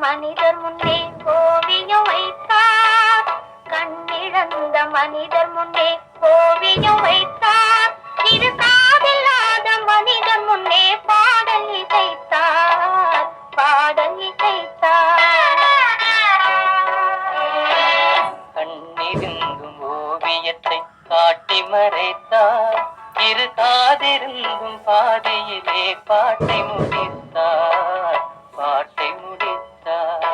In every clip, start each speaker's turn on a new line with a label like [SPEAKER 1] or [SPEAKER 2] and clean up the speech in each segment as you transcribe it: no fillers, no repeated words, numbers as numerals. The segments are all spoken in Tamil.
[SPEAKER 1] மனிதர் முன்னே ஓவியம் வைத்தார். கண்ணிழந்த மனிதர் முன்னே ஓவியம் வைத்தார். இரு காதில்லாத மனிதர் முன்னே பாடல் இசைத்தார். பாடல் இசைத்தார்.
[SPEAKER 2] கண்ணிருந்தும் ஓவியத்தை காட்டி மறைத்தார். இரு காதிருந்தும் பாதையிலே பாட்டை முடித்தார். பாட்டை முடித்தார்.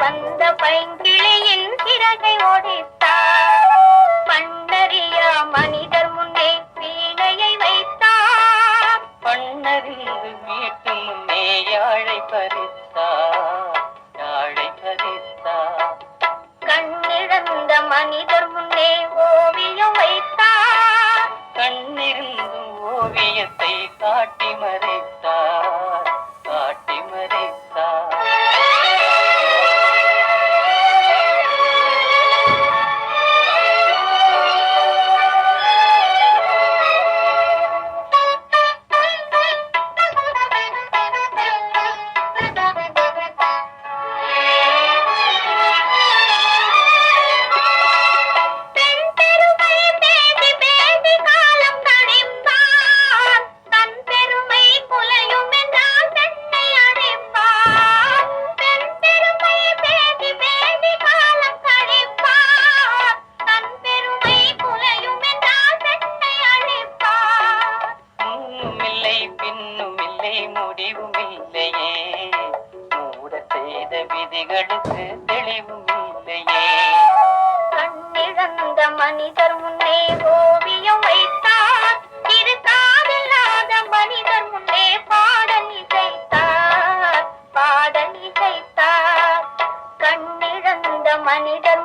[SPEAKER 2] வந்த பைங்கிளியின் சிறகை ஒடித்தார். பண்ணறியா மனிதர் முன்னே வீணையை வைத்தார். பண்ணறிந்து வீட்டு முன்னே யாழை பறித்தார். யாழை பறித்தார்.
[SPEAKER 1] கண்ணிழந்த மனிதர் முன்னே ஓவியம் வைத்தார்.
[SPEAKER 2] கண்ணிருந்தும் ஓவியத்தை காட்டி மறைத்தார். காட்டி மறைத்தார். முடிவும் இல்லையே, மூட செய்த விதிகளுக்கு தெளிவும் இல்லையே.
[SPEAKER 1] கண்ணிழந்த மனிதர் முன்னே ஓவியம் வைத்தார். இரு காதில்லாத மனிதர் முன்னே பாடல் இசைத்தார். பாடல் இசைத்தார். கண்ணிழந்த மனிதர்